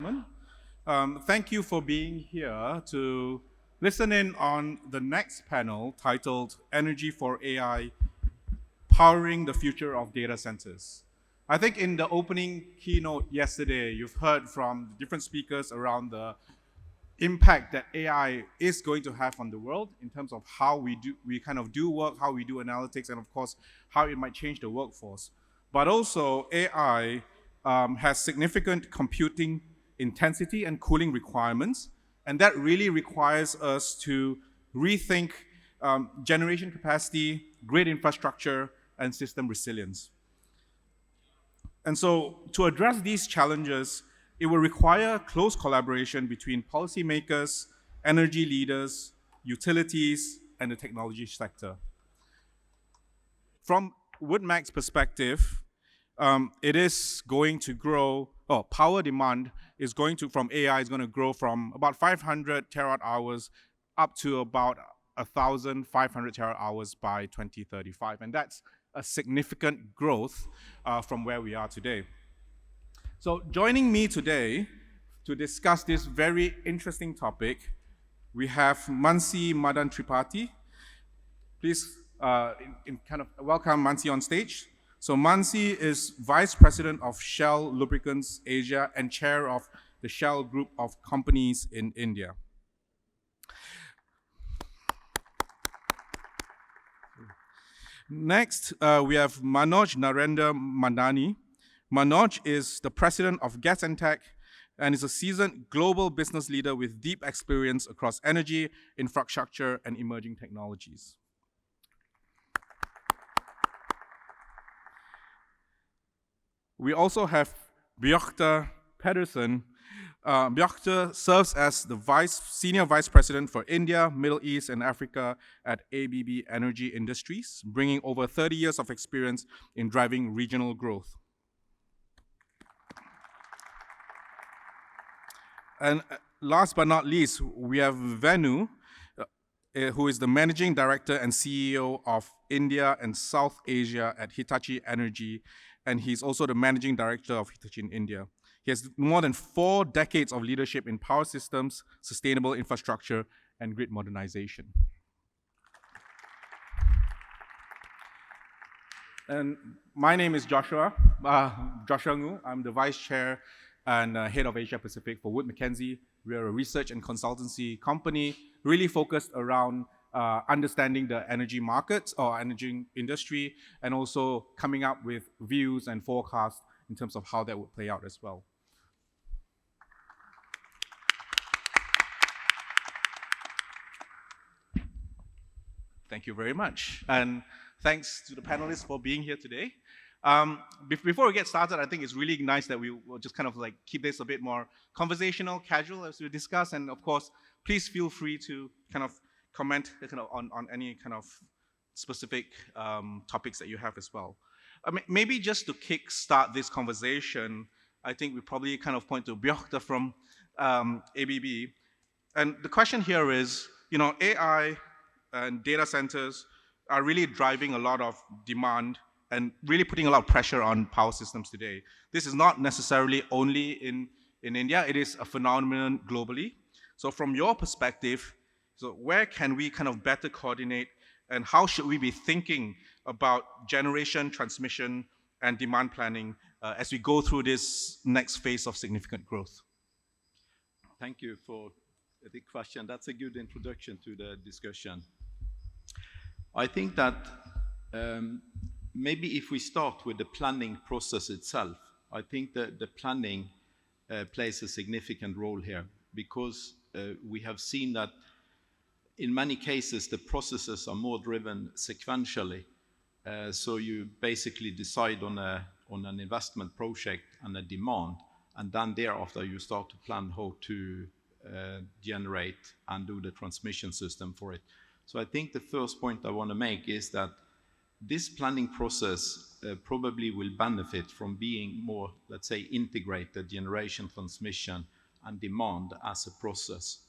Thank you for being here to listen in on the next panel titled Energy for AI, Powering the Future of Data Centers. I think in the opening keynote yesterday, you've heard from different speakers around the impact that AI is going to have on the world in terms of how we kind of do work, how we do analytics, and of course, how it might change the workforce. But also, AI has significant computing intensity and cooling requirements, and that really requires us to rethink generation capacity, grid infrastructure, and system resilience. And so to address these challenges, it will require close collaboration between policymakers, energy leaders, utilities, and the technology sector. From WoodMac's perspective, it is going to grow, power demand is going to, from AI, is going to grow from about 500 terawatt hours up to about 1,500 terawatt hours by 2035. And that's a significant growth from where we are today. So joining me today to discuss this very interesting topic, we have Mansi, Madan, Tripathy. Please kind of welcome Mansi on stage. So Mansi is Vice President of Shell Lubricants Asia and Chair of the Shell Group of Companies in India. Next, we have Manoj Narender Madnani. Manoj is the President of GasEntec and is a seasoned global business leader with deep experience across energy, infrastructure, and emerging technologies. We also have Bjarte Pedersen. Bjarte serves as the Senior Vice President for India, Middle East, and Africa at ABB Energy Industries, bringing over 30 years of experience in driving regional growth. And last but not least, we have Venu, who is the Managing Director and CEO of India and South Asia at Hitachi Energy, and he's also the Managing Director of Hitachi in India. He has more than 4 decades of leadership in power systems, sustainable infrastructure, and grid modernization. And my name is Joshua Ngu. I'm the Vice Chair and Head of Asia Pacific for Wood Mackenzie. We are a research and consultancy company really focused around understanding the energy markets or energy industry and also coming up with views and forecasts in terms of how that would play out as well. Thank you very much. And thanks to the panelists for being here today. Before we get started, I think it's really nice that we will just kind of like keep this a bit more conversational, casual as we discuss. And of course, please feel free to kind of comment on any kind of specific topics that you have as well. Maybe just to kick-start this conversation, I think we probably kind of point to Bjarte from ABB. And the question here is, AI and data centers are really driving a lot of demand and really putting a lot of pressure on power systems today. This is not necessarily only in India, it is a phenomenon globally. So from your perspective, so where can we kind of better coordinate and how should we be thinking about generation, transmission, and demand planning as we go through this next phase of significant growth? Thank you for the question. That's a good introduction to the discussion. I think that maybe if we start with the planning process itself, I think that the planning plays a significant role here because we have seen that in many cases the processes are more driven sequentially. So you basically decide on an investment project and a demand, and then thereafter you start to plan how to generate and do the transmission system for it. So I think the first point I want to make is that this planning process probably will benefit from being more, let's say, integrated generation, transmission, and demand as a process.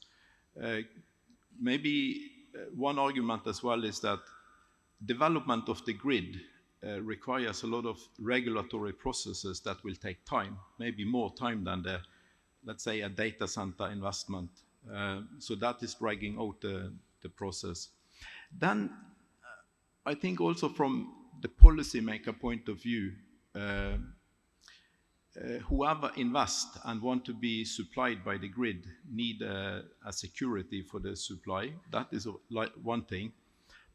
Maybe one argument as well is that development of the grid requires a lot of regulatory processes that will take time, maybe more time than the let's say, a data center investment. So that is dragging out the process. Then I think also from the policymaker point of view, whoever invests and want to be supplied by the grid need a security for the supply. That is one thing.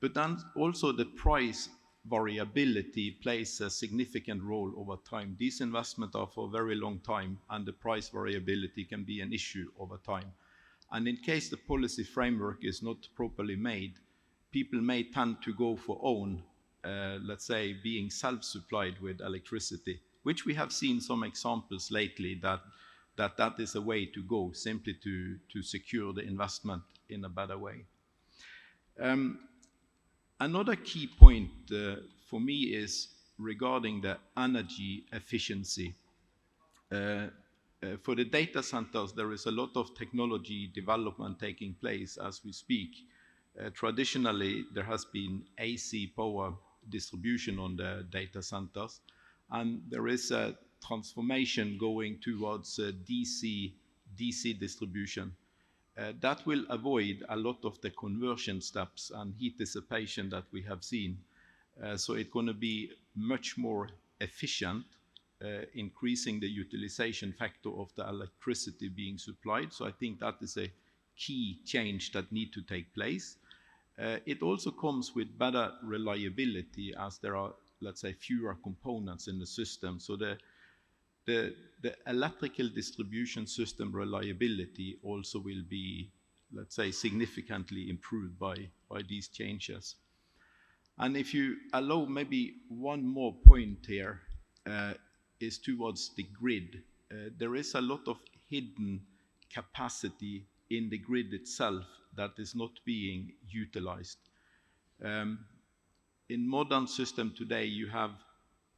But then also the price variability plays a significant role over time. These investments are for a very long time, and the price variability can be an issue over time. And in case the policy framework is not properly made, people may tend to go for own, let's say, being self-supplied with electricity, which we have seen some examples lately that is a way to go, simply to secure the investment in a better way. Another key point for me is regarding the energy efficiency. For the data centers, there is a lot of technology development taking place as we speak. Traditionally, there has been AC power distribution on the data centers, and there is a transformation going towards DC distribution. That will avoid a lot of the conversion steps and heat dissipation that we have seen. So it's going to be much more efficient, increasing the utilization factor of the electricity being supplied. So I think that is a key change that need to take place. It also comes with better reliability, as there are, let's say, fewer components in the system. So the electrical distribution system reliability also will be, let's say, significantly improved by these changes. And if you allow maybe one more point here, is towards the grid. There is a lot of hidden capacity in the grid itself that is not being utilized. In modern system today, you have,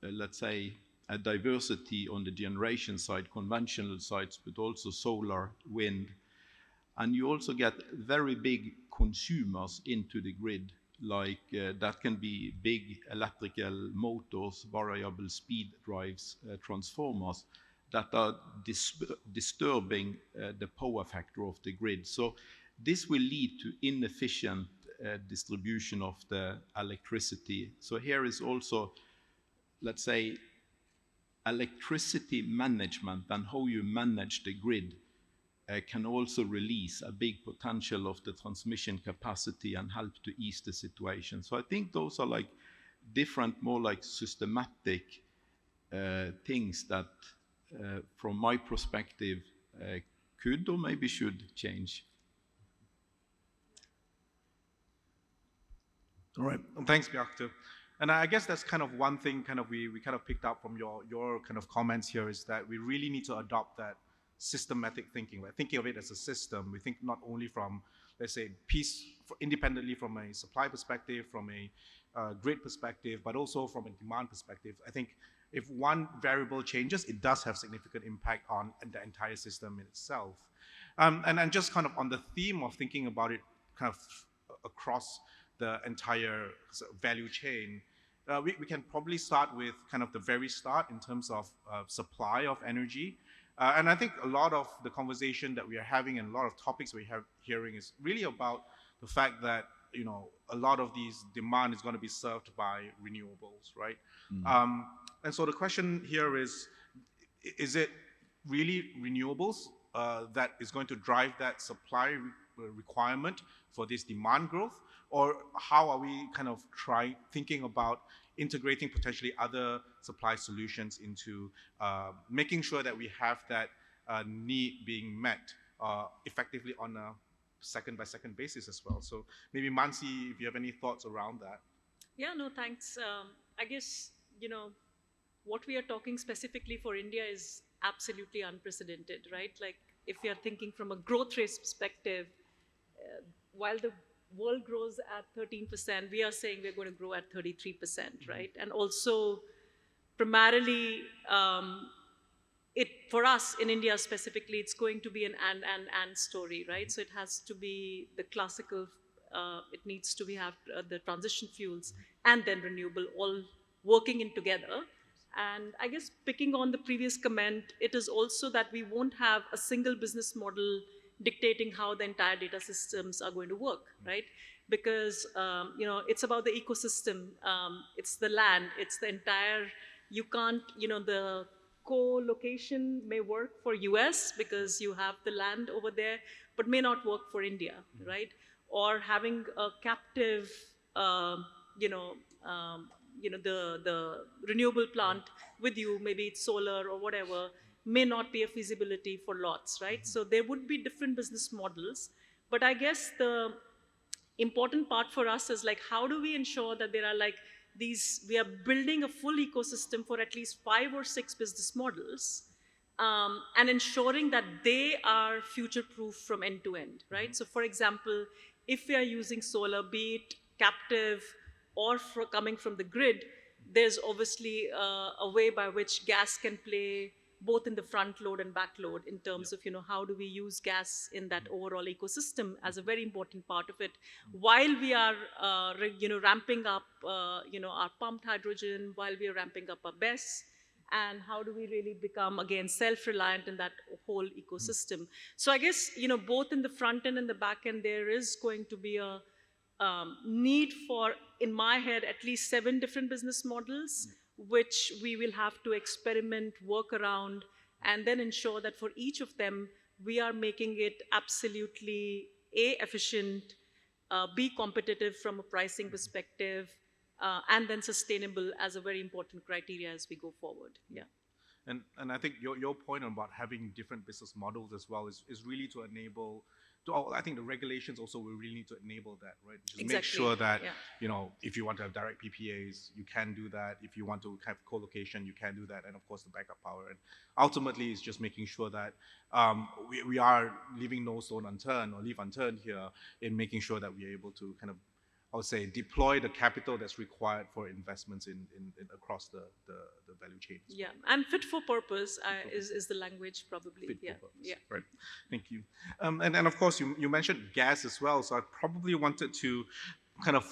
let's say, a diversity on the generation side, conventional sides, but also solar, wind. And you also get very big consumers into the grid, like that can be big electrical motors, variable speed drives, transformers that are disturbing the power factor of the grid. So this will lead to inefficient distribution of the electricity. So here is also, let's say, electricity management and how you manage the grid can also release a big potential of the transmission capacity and help to ease the situation. So I think those are like different, more like systematic things that, from my perspective, could or maybe should change. All right, thanks, Bjarte. And I guess that's kind of one thing kind of we kind of picked up from your kind of comments here, is that we really need to adopt that systematic thinking. We're thinking of it as a system. We think not only from, let's say, independently from a supply perspective, from a grid perspective, but also from a demand perspective. I think if one variable changes, it does have significant impact on the entire system in itself. And just kind of on the theme of thinking about it kind of across the entire value chain, we can probably start with kind of the very start in terms of supply of energy. And I think a lot of the conversation that we are having and a lot of topics we have hearing is really about the fact that, you know, a lot of these demand is going to be served by renewables, right? Mm. And so the question here is it really renewables that is going to drive that supply requirement for this demand growth? Or how are we kind of thinking about integrating potentially other supply solutions into making sure that we have that need being met effectively on a second-by-second basis as well? So maybe Mansi, if you have any thoughts around that. Yeah, no, thanks. I guess, you know, what we are talking specifically for India is absolutely unprecedented, right? Like, if we are thinking from a growth rate perspective, while the world grows at 13%, we are saying we're going to grow at 33%, right? And also, primarily, for us in India specifically, it's going to be an and story, right? So it has to be the classical, it needs to have the transition fuels and then renewable all working in together. And I guess picking on the previous comment, it is also that we won't have a single business model dictating how the entire data systems are going to work, right? Because it's about the ecosystem, it's the land, it's the entire. You can't, the co-location may work for US because you have the land over there, but may not work for India, right? Or having a captive, um, you know, um, the renewable plant with you, maybe it's solar or whatever, may not be a feasibility for lots, right? So there would be different business models, but I guess the important part for us is like, how do we ensure that there are like these, we are building a full ecosystem for at least 5 or 6 business models, and ensuring that they are future proof from end to end, right? So for example, if we are using solar, be it captive or coming from the grid, there's obviously a way by which gas can play both in the front load and back load in terms of, how do we use gas in that overall ecosystem as a very important part of it, while we are, ramping up, our pumped hydrogen, while we are ramping up our BESS, and how do we really become, again, self-reliant in that whole ecosystem. So I guess, both in the front end and the back end, there is going to be a need for, in my head, at least 7 different business models, which we will have to experiment, work around, and then ensure that for each of them, we are making it absolutely A, efficient, B, competitive from a pricing perspective, and then sustainable as a very important criteria as we go forward. Yeah. And I think your point about having different business models as well is really to enable. I think the regulations also will really need to enable that, right? Just Exactly. make sure that Yeah. if you want to have direct PPAs, you can do that. If you want to have co-location, you can do that, and of course the backup power. And ultimately, it's just making sure that we are leaving no stone unturned or leave unturned here in making sure that we are able to kind of, I would say, deploy the capital that's required for investments in across the value chain. Yeah, and fit for purpose is the language probably. Fit Yeah, for purpose. yeah. Right. Thank you. And of course, you mentioned gas as well. So I probably wanted to kind of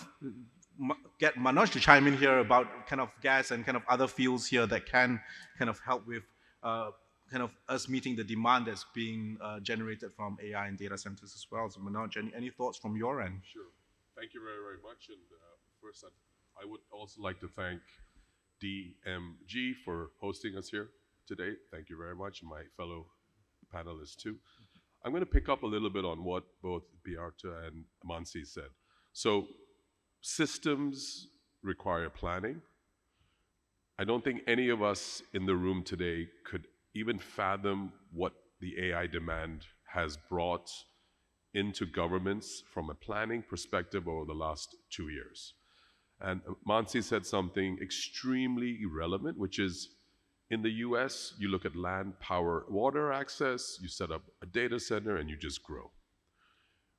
get Manoj to chime in here about kind of gas and kind of other fields here that can kind of help with kind of us meeting the demand that's being generated from AI and data centers as well. So Manoj, any thoughts from your end? Sure. Thank you very, very much. And first, I would also like to thank DMG for hosting us here today. Thank you very much, and my fellow panelists too. I'm going to pick up a little bit on what both Bjarte and Mansi said. So, systems require planning. I don't think any of us in the room today could even fathom what the AI demand has brought into governments from a planning perspective over the last 2 years. And Mansi said something extremely relevant, which is in the US, you look at land, power, water access, you set up a data center and you just grow.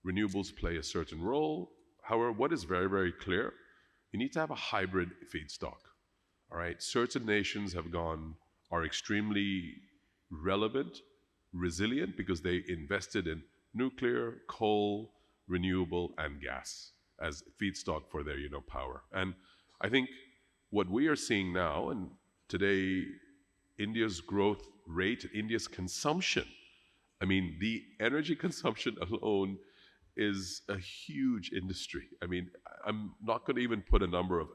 Renewables play a certain role. However, what is very, very clear, you need to have a hybrid feedstock. All right, certain nations are extremely relevant, resilient, because they invested in nuclear, coal, renewable, and gas as feedstock for their power. And I think what we are seeing now, and today, India's growth rate, India's consumption, I mean, the energy consumption alone is a huge industry. I mean, I'm not going to even put a number of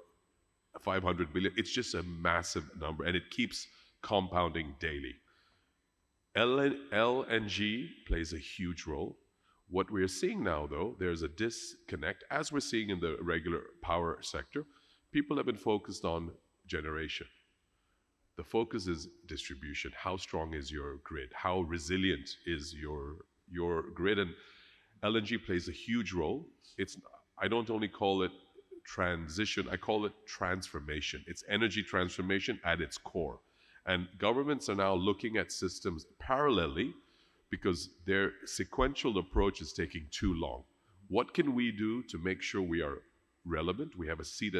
500 billion. It's just a massive number, and it keeps compounding daily. LNG plays a huge role. What we're seeing now, though, there's a disconnect, as we're seeing in the regular power sector. People have been focused on generation. The focus is distribution. How strong is your grid? How resilient is your grid? And LNG plays a huge role. I don't only call it transition, I call it transformation. It's energy transformation at its core. And governments are now looking at systems parallelly because their sequential approach is taking too long. What can we do to make sure we are relevant? We have a seat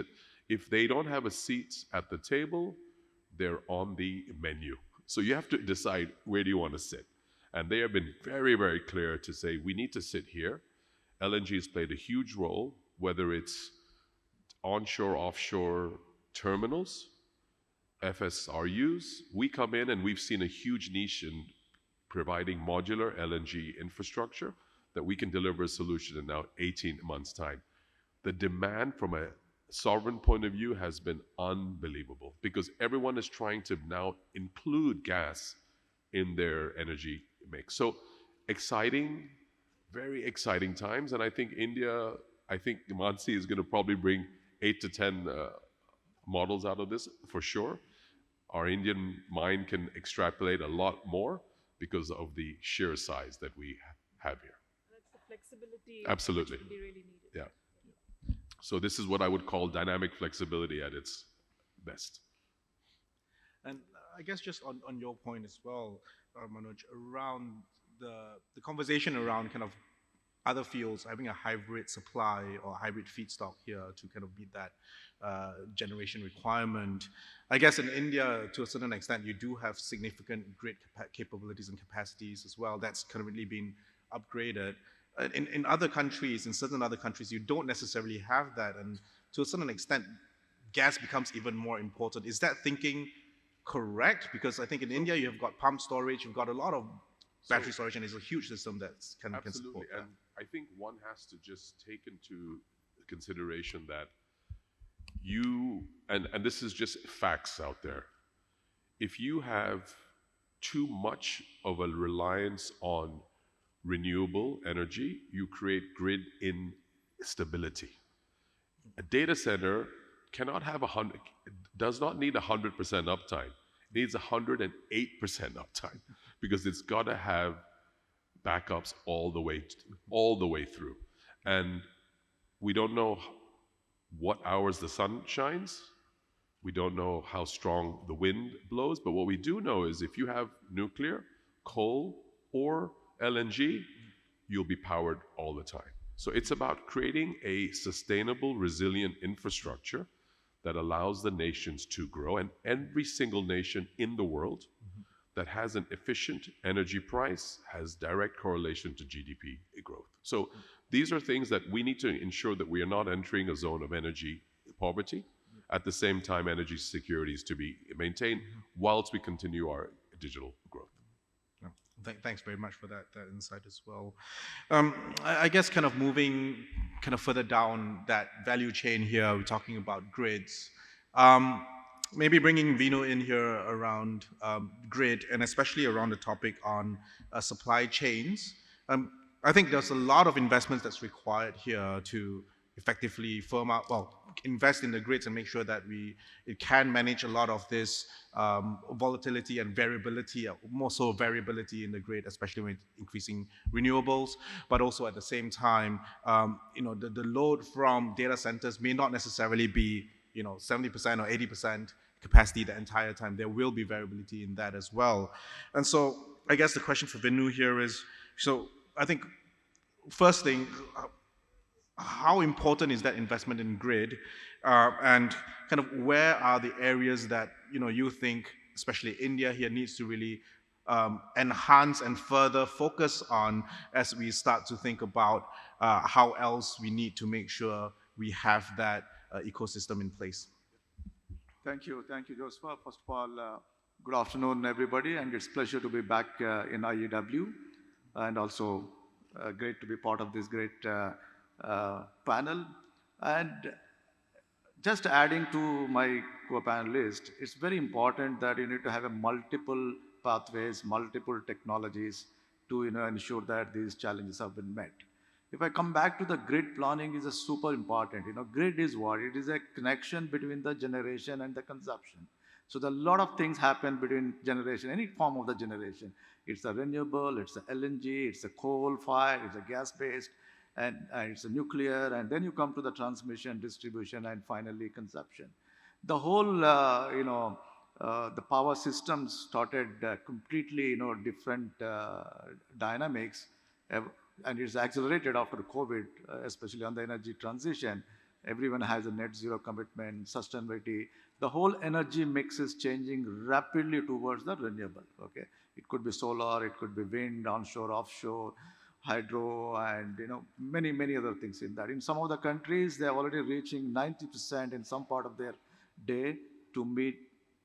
if they don't have a seat at the table, they're on the menu. So you have to decide, where do you want to sit? And they have been very, very clear to say, we need to sit here. LNG has played a huge role, whether it's onshore, offshore terminals, FSRUs, we come in and we've seen a huge niche in providing modular LNG infrastructure that we can deliver a solution in now 18 months' time. The demand from a sovereign point of view has been unbelievable because everyone is trying to now include gas in their energy mix. So exciting, very exciting times. And I think India, I think Mansi is going to probably bring 8 to 10 models out of this for sure. Our Indian mind can extrapolate a lot more because of the sheer size that we have here. That's the flexibility Absolutely. which will be really needed. Yeah. So this is what I would call dynamic flexibility at its best. And I guess just on your point as well, Manoj, around the conversation around kind of other fields having a hybrid supply or hybrid feedstock here to kind of meet that generation requirement. I guess in India, to a certain extent, you do have significant grid capabilities and capacities as well. That's currently been upgraded. In other countries, in certain other countries, you don't necessarily have that. And to a certain extent, gas becomes even more important. Is that thinking correct? Because I think in India, you have got pump storage, you've got a lot of battery storage, and it's a huge system that can support that. And I think one has to just take into consideration that you, and this is just facts out there, if you have too much of a reliance on renewable energy, you create grid instability. A data center cannot have does not need 100% uptime. It needs 108% uptime because it's got to have backups all the way through. And we don't know what hours the sun shines. We don't know how strong the wind blows. But what we do know is if you have nuclear, coal, or LNG, you'll be powered all the time. So it's about creating a sustainable, resilient infrastructure that allows the nations to grow. And every single nation in the world that has an efficient energy price has direct correlation to GDP growth. So these are things that we need to ensure that we are not entering a zone of energy poverty. At the same time, energy security is to be maintained whilst we continue our digital growth. Thanks very much for that insight as well. I guess kind of moving kind of further down that value chain here, we're talking about grids. Maybe bringing Venu in here around grid and especially around the topic on supply chains. I think there's a lot of investments that's required here to effectively firm up, invest in the grids and make sure that it can manage a lot of this volatility and variability, more so variability in the grid, especially when increasing renewables, but also at the same time, the load from data centers may not necessarily be 70% or 80% capacity the entire time. There will be variability in that as well. And so I guess the question for Venu here is, so I think first thing, how important is that investment in grid, and kind of where are the areas that you think, especially India here, needs to really enhance and further focus on as we start to think about how else we need to make sure we have that ecosystem in place? Thank you, Joseph. First of all, good afternoon, everybody, and it's a pleasure to be back in IEW, and also great to be part of this great panel. And just adding to my co-panelist, it's very important that you need to have a multiple pathways, multiple technologies to ensure that these challenges have been met. If I come back to the grid planning, is a super important. Grid is what? It is a connection between the generation and the consumption. So there are a lot of things happen between generation, any form of the generation. It's a renewable, it's a LNG, it's a coal fire, it's a gas-based, and it's a nuclear, and then you come to the transmission, distribution, and finally consumption. The whole, the power systems started completely, different dynamics, and it's accelerated after COVID, especially on the energy transition. Everyone has a net zero commitment, sustainability. The whole energy mix is changing rapidly towards the renewable, okay? It could be solar, it could be wind, onshore, offshore, hydro, and many, many other things in that. In some of the countries, they're already reaching 90% in some part of their day to meet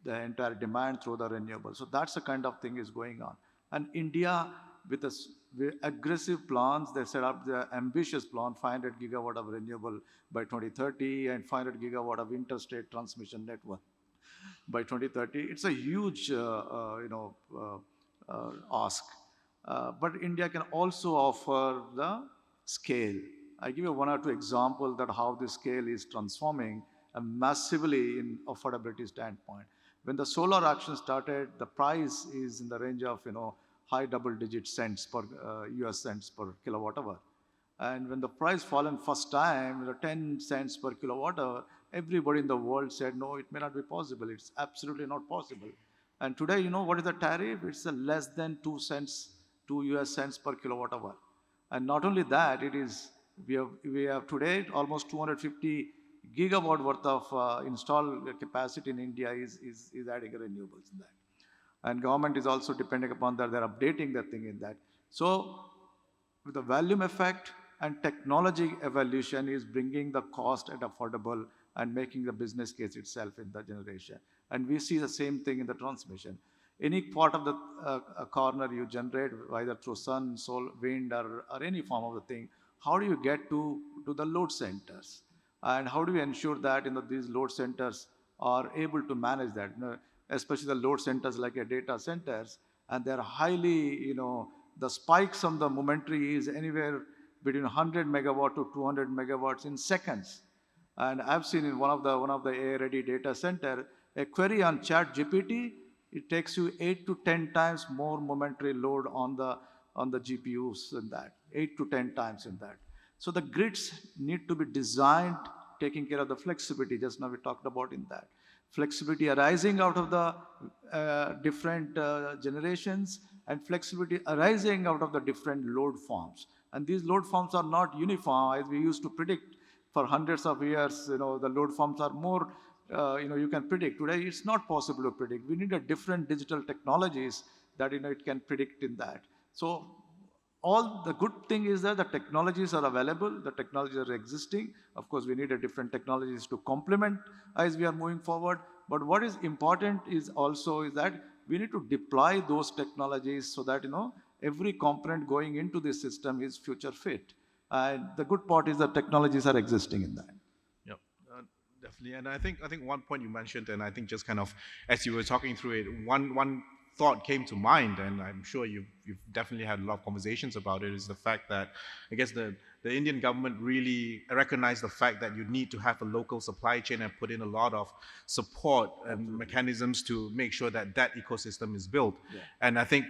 the entire demand through the renewable. So that's the kind of thing is going on. And India, with aggressive plans, they set up the ambitious plan, 500 gigawatt of renewable by 2030 and 500 gigawatt of interstate transmission network by 2030. It's a huge, ask. But India can also offer the scale. I give you one or two examples that how the scale is transforming massively in affordability standpoint. When the solar auction started, the price is in the range of high double-digit cents per US cents per kilowatt hour. And when the price fallen first time, 10 cents per kilowatt hour, everybody in the world said, no, it may not be possible. It's absolutely not possible. And today, what is the tariff? It's less than 2 cents, 2 US cents per kilowatt hour. And not only that, we have today almost 250 gigawatt worth of installed capacity in India is adding renewables in that. And government is also depending upon that, they're updating that thing in that. So with the volume effect and technology evolution is bringing the cost at affordable and making the business case itself in the generation. And we see the same thing in the transmission. Any part of the corner you generate, either through sun, solar, wind, or any form of the thing, how do you get to the load centers? And how do we ensure that these load centers are able to manage that? Especially the load centers like a data centers, and they're highly, the spikes on the momentary is anywhere between 100 megawatt to 200 megawatts in seconds. And I've seen in one of the AI-ready data center, a query on Chat GPT, it takes you 8 to 10 times more momentary load on the GPUs in that, 8 to 10 times in that. So the grids need to be designed, taking care of the flexibility, just now we talked about in that. Flexibility arising out of the different generations and flexibility arising out of the different load forms. And these load forms are not uniform, as we used to predict for hundreds of years. The load forms are more, you can predict. Today, it's not possible to predict. We need a different digital technologies that, it can predict in that. So all the good thing is that the technologies are available, the technologies are existing. Of course, we need a different technologies to complement as we are moving forward. But what is important is that we need to deploy those technologies so that, every component going into this system is future fit. And the good part is that technologies are existing in that. Yep, definitely. And I think one point you mentioned, and I think just kind of as you were talking through it, one thought came to mind, and I'm sure you've definitely had a lot of conversations about it, is the fact that I guess the Indian government really recognized the fact that you need to have a local supply chain and put in a lot of support and mechanisms to make sure that ecosystem is built. Yeah. And I think,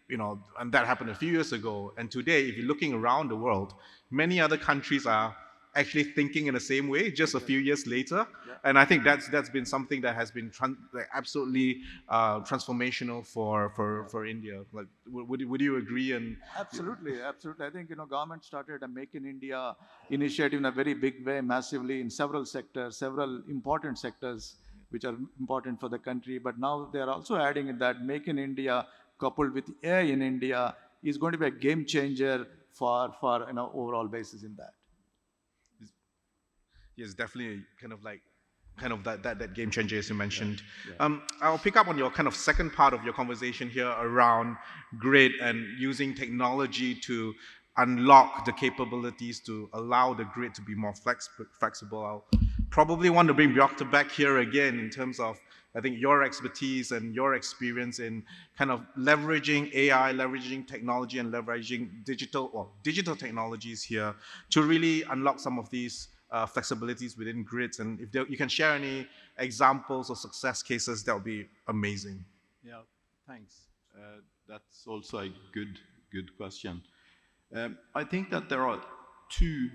and that happened a few years ago. And today, if you're looking around the world, many other countries are actually thinking in the same way just a few years later. Yeah. And I think that's been something that has been absolutely transformational for India. Like, would you agree? And absolutely. I think government started a Make in India initiative in a very big way, massively in several sectors, several important sectors which are important for the country. But now they are also adding in that Make in India coupled with AI in India is going to be a game changer for overall basis in that. Yes, definitely kind of that game changer as you mentioned. Yeah. Yeah. I'll pick up on your kind of second part of your conversation here around grid and using technology to unlock the capabilities to allow the grid to be more flexible. I'll probably want to bring Bjarte back here again in terms of, I think, your expertise and your experience in kind of leveraging AI, leveraging technology, and leveraging digital technologies here to really unlock some of these flexibilities within grids. And if you can share any examples or success cases, that would be amazing. Yeah, thanks. That's also a good question. I think that there are two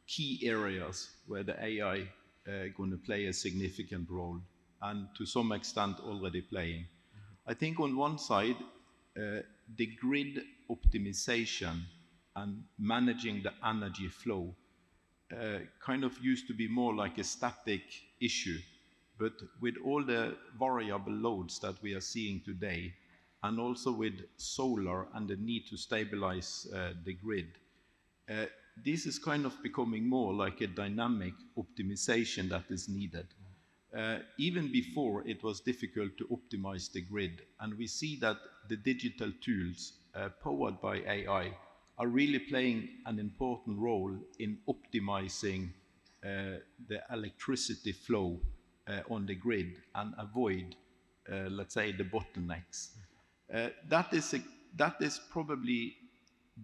key areas where the AI going to play a significant role, and to some extent already playing. I think on one side, the grid optimization and managing the energy flow kind of used to be more like a static issue. But with all the variable loads that we are seeing today, and also with solar and the need to stabilize the grid, this is kind of becoming more like a dynamic optimization that is needed. even before it was difficult to optimize the grid. And we see that the digital tools powered by AI are really playing an important role in optimizing the electricity flow on the grid and avoid, let's say, the bottlenecks. That is probably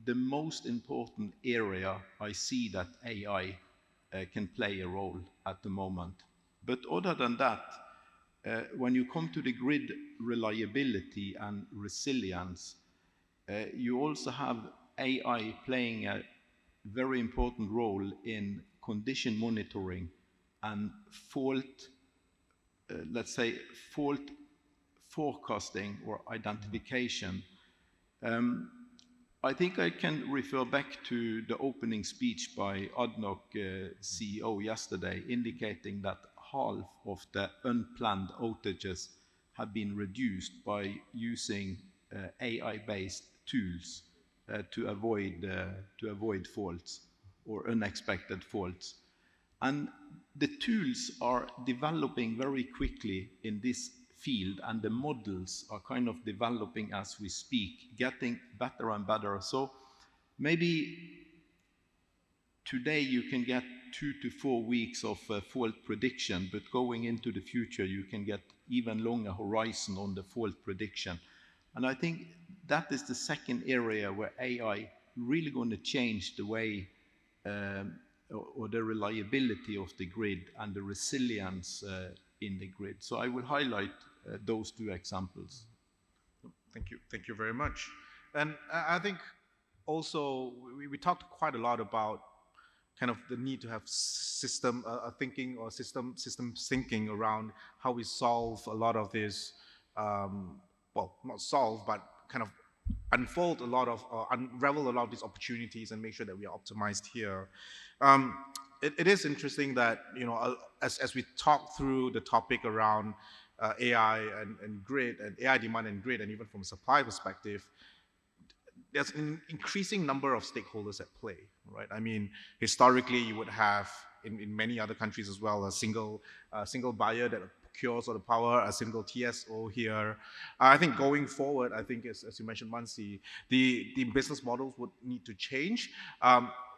the most important area I see that AI can play a role at the moment. But other than that, when you come to the grid reliability and resilience, you also have AI playing a very important role in condition monitoring and fault, let's say, fault forecasting or identification. I think I can refer back to the opening speech by ADNOC CEO yesterday, indicating that half of the unplanned outages have been reduced by using AI-based tools to avoid faults or unexpected faults. And the tools are developing very quickly in this field, and the models are kind of developing as we speak, getting better and better. So maybe today you can get 2 to 4 weeks of fault prediction, but going into the future you can get even longer horizon on the fault prediction. And I think that is the second area where AI really going to change the way or the reliability of the grid and the resilience in the grid. So I will highlight those two examples. Thank you very much. And I think also we talked quite a lot about kind of the need to have system thinking or system thinking around how we solve a lot of this, well, not solve, but kind of unfold a lot of, unravel a lot of these opportunities and make sure that we are optimized here. It is interesting that, you know, as we talk through the topic around AI and grid, and AI demand and grid, and even from a supply perspective, there's an increasing number of stakeholders at play, right? I mean, historically, you would have, in many other countries as well, a single buyer that procures all the power, a single TSO here. I think going forward, I think as you mentioned, Mansi, the business models would need to change.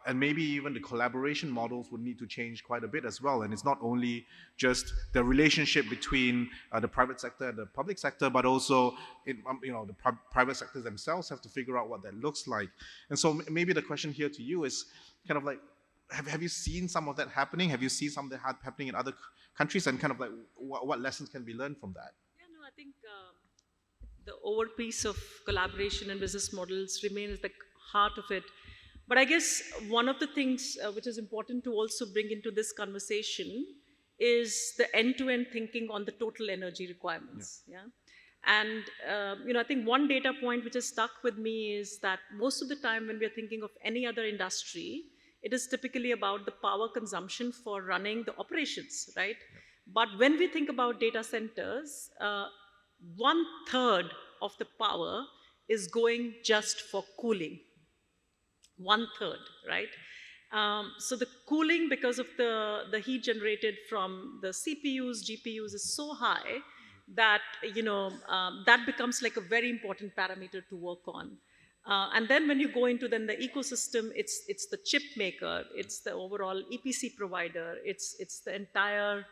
And maybe even the collaboration models would need to change quite a bit as well. And it's not only just the relationship between the private sector and the public sector, but also you know, the private sectors themselves have to figure out what that looks like. And so maybe the question here to you is kind of like, have you seen some of that happening? Have you seen some of that happening in other countries, and kind of like what lessons can be learned from that? Yeah, no, I think the over piece of collaboration and business models remains the heart of it. But I guess one of the things which is important to also bring into this conversation is the end-to-end thinking on the total energy requirements. Yeah. And you know, I think one data point which has stuck with me is that most of the time when we are thinking of any other industry, it is typically about the power consumption for running the operations, right? But when we think about data centers, 1/3 of the power is going just for cooling. 1/3, right? So the cooling, because of the heat generated from the CPUs, GPUs, is so high that, you know, that becomes like a very important parameter to work on. And then when you go into then the ecosystem, it's the chip maker, it's the overall EPC provider, it's the entire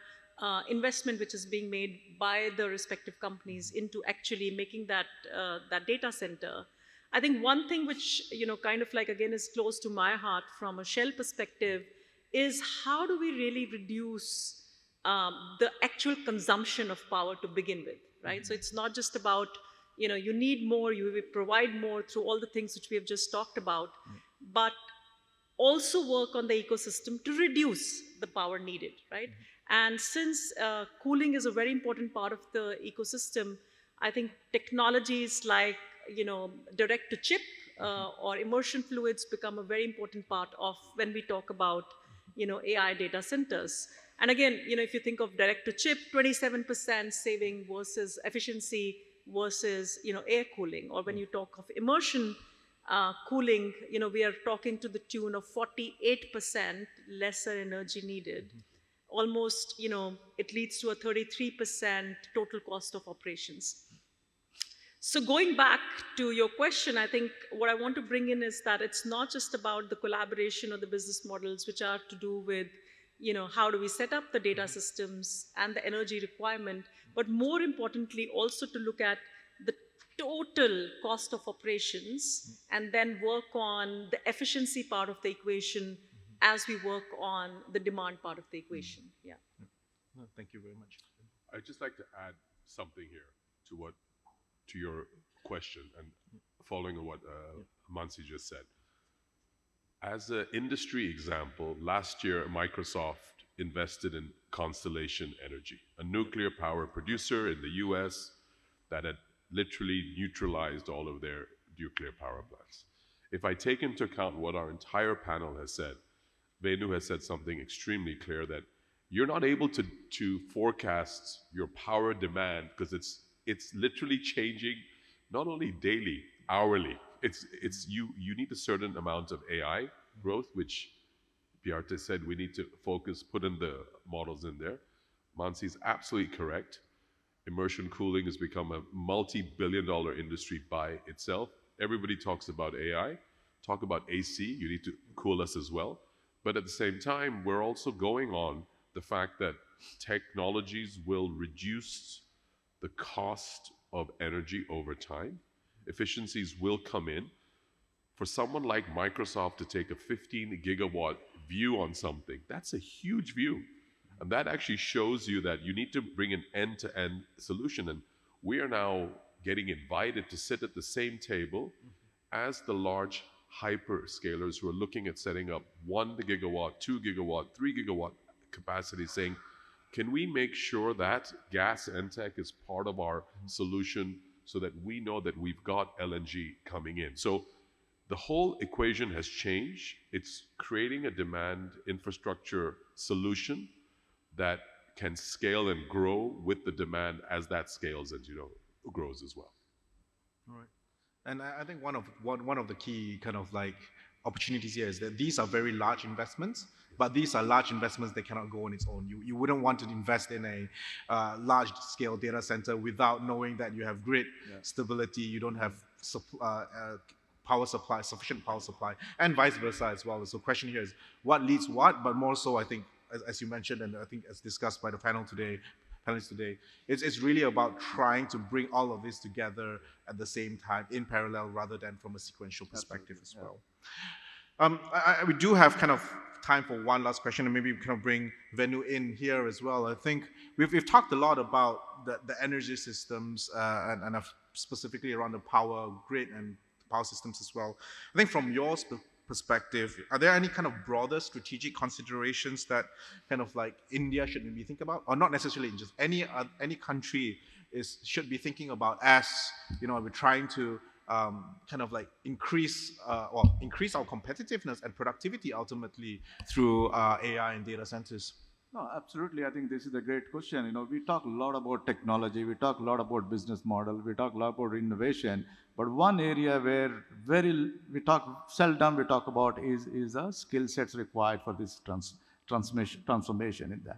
investment which is being made by the respective companies into actually making that data center. I think one thing which, you know, kind of like, again, is close to my heart from a Shell perspective is how do we really reduce the actual consumption of power to begin with, right? So it's not just about, you know, you need more, you provide more through all the things which we have just talked about, but also work on the ecosystem to reduce the power needed, right? And since cooling is a very important part of the ecosystem, I think technologies like, you know, direct to chip or immersion fluids become a very important part of when we talk about, you know, AI data centers. And again, you know, if you think of direct to chip, 27% saving versus efficiency versus, you know, air cooling. Or when you talk of immersion cooling, you know, we are talking to the tune of 48% lesser energy needed almost, it leads to a 33% total cost of operations. So going back to your question, I think what I want to bring in is that it's not just about the collaboration or the business models, which are to do with, how do we set up the data systems and the energy requirement, but more importantly, also to look at the total cost of operations and then work on the efficiency part of the equation as we work on the demand part of the equation. Yeah. No, thank you very much. I'd just like to add something here to your question and following on what Mansi just said. As an industry example, last year Microsoft invested in Constellation Energy, a nuclear power producer in the US that had literally neutralized all of their nuclear power plants. If I take into account what our entire panel has said, Venu has said something extremely clear, that you're not able to forecast your power demand because it's literally changing not only daily, hourly. You need a certain amount of AI growth, which Bjarte said we need to focus, put in the models in there. Mansi is absolutely correct. Immersion cooling has become a multi-billion-dollar industry by itself. Everybody talks about AI, talk about AC, you need to cool us as well. But at the same time, we're also going on the fact that technologies will reduce the cost of energy over time. Efficiencies will come in. For someone like Microsoft to take a 15 gigawatt view on something, that's a huge view. And that actually shows you that you need to bring an end-to-end solution. And we are now getting invited to sit at the same table as the large hyperscalers who are looking at setting up 1 gigawatt, 2 gigawatt, 3 gigawatt capacity, saying, can we make sure that GasEntec is part of our solution so that we know that we've got LNG coming in? So the whole equation has changed. It's creating a demand infrastructure solution that can scale and grow with the demand as that scales and grows as well. All right. And I think one of the key kind of like opportunities here is that these are very large investments, but these are large investments that cannot go on its own. You wouldn't want to invest in a large-scale data center without knowing that you have grid stability, you don't have power supply, sufficient power supply, and vice versa as well. So the question here is what leads what, but more so I think, as you mentioned, and I think as discussed by the panelists today, it's really about trying to bring all of this together at the same time in parallel rather than from a sequential perspective as well. We do have kind of time for one last question, and maybe we kind of bring Venu in here as well. I think we've talked a lot about the energy systems and specifically around the power grid and power systems as well. I think from your perspective, are there any kind of broader strategic considerations that kind of like India should maybe think about, or not necessarily just any country should be thinking about as we're trying to kind of like increase our competitiveness and productivity ultimately through AI and data centers? No, absolutely. I think this is a great question. We talk a lot about technology, we talk a lot about business model, we talk a lot about innovation, but one area where seldom we talk about is the skill sets required for this transformation in that.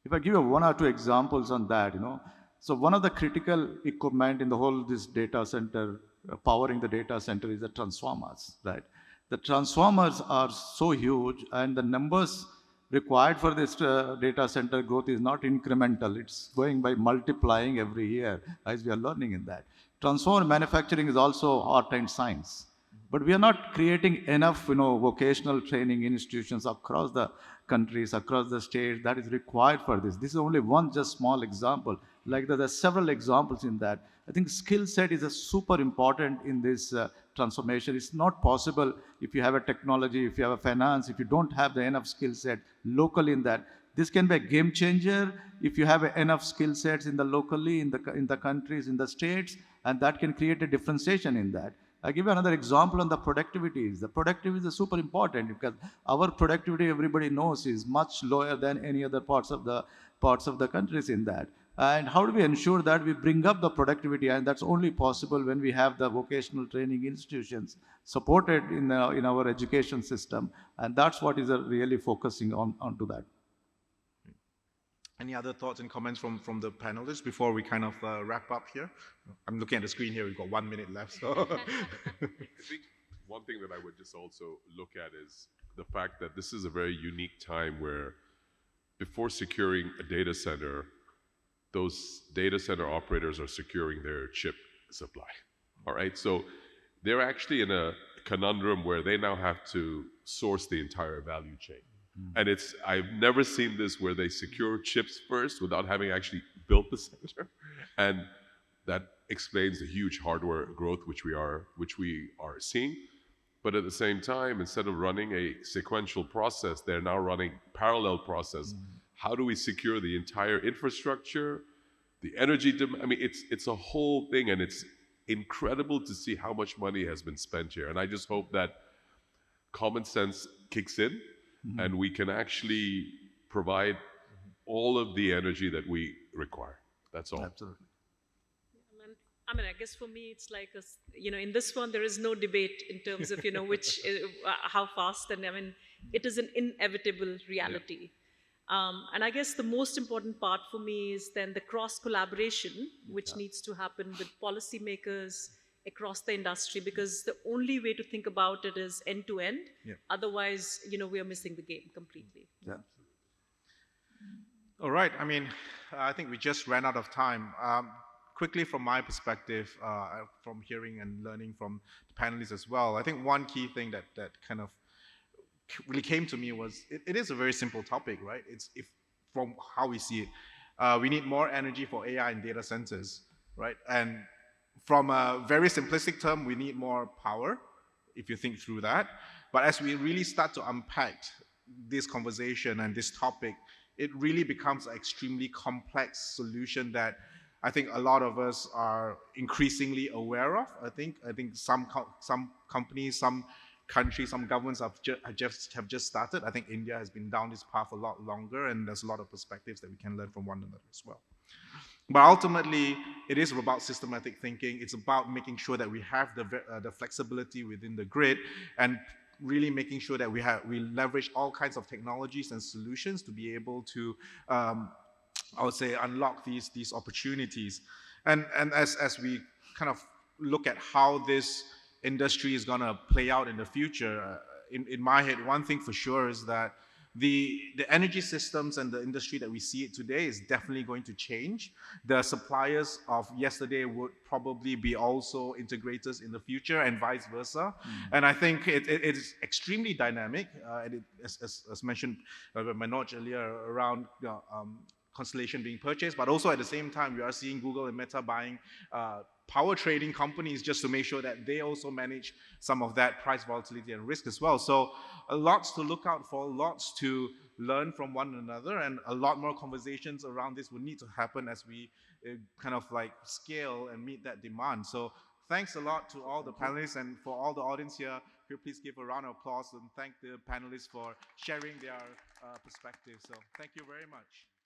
If I give you one or two examples on that, so one of the critical equipment in the whole this data center, powering the data center, is the transformers, right? The transformers are so huge, and the numbers required for this data center growth is not incremental. It's going by multiplying every year, as we are learning in that. Transformer manufacturing is also art and science. But we are not creating enough vocational training institutions across the countries, across the states that is required for this. This is only one just small example. Like there are several examples in that. I think skill set is a super important in this transformation. It's not possible if you have a technology, if you have a finance, if you don't have the enough skill set locally in that. This can be a game changer if you have enough skill sets in the locally, in the countries, in the states, and that can create a differentiation in that. I'll give you another example on the productivities. The productivity is super important because our productivity, everybody knows, is much lower than any other parts of the countries in that. And how do we ensure that we bring up the productivity? And that's only possible when we have the vocational training institutions supported in our education system. And that's what is really focusing onto that. Any other thoughts and comments from the panelists before we kind of wrap up here? I'm looking at the screen here. We've got 1 minute left. So. I think one thing that I would just also look at is the fact that this is a very unique time where before securing a data center, those data center operators are securing their chip supply. All right, so they're actually in a conundrum where they now have to source the entire value chain. And I've never seen this where they secure chips first without having actually built the center. And that explains the huge hardware growth which we are seeing. But at the same time, instead of running a sequential process, they're now running parallel process. How do we secure the entire infrastructure, the energy demand? I mean, it's a whole thing, and it's incredible to see how much money has been spent here. And I just hope that common sense kicks in, and we can actually provide all of the energy that we require. That's all. Absolutely. I mean, I guess for me, it's like, in this one, there is no debate in terms of, which, how fast, and I mean, it is an inevitable reality. And I guess the most important part for me is then the cross-collaboration, which needs to happen with policymakers across the industry, because the only way to think about it is end-to-end. Otherwise, we are missing the game completely. Yeah. All right. I mean, I think we just ran out of time. Quickly, from my perspective, from hearing and learning from the panelists as well, I think one key thing that kind of really came to me was it is a very simple topic, right? It's from how we see it, we need more energy for AI and data centers, right? And from a very simplistic term, we need more power, if you think through that. But as we really start to unpack this conversation and this topic, it really becomes an extremely complex solution that I think a lot of us are increasingly aware of. I think some companies, some countries, some governments have just started. I think India has been down this path a lot longer, and there's a lot of perspectives that we can learn from one another as well. But ultimately, it is about systematic thinking. It's about making sure that we have the flexibility within the grid, and really making sure that we leverage all kinds of technologies and solutions to be able to, I would say, unlock these opportunities. And as we kind of look at how this industry is going to play out in the future, in my head, one thing for sure is that the energy systems and the industry that we see it today is definitely going to change. The suppliers of yesterday would probably be also integrators in the future, and vice versa. And I think it is extremely dynamic, and as mentioned by Manoj earlier, around Constellation being purchased, but also at the same time, we are seeing Google and Meta buying power trading companies just to make sure that they also manage some of that price volatility and risk as well. So lots to look out for, lots to learn from one another, and a lot more conversations around this will need to happen as we kind of like scale and meet that demand. So thanks a lot to all the panelists, and for all the audience here, please give a round of applause and thank the panelists for sharing their perspectives. So thank you very much.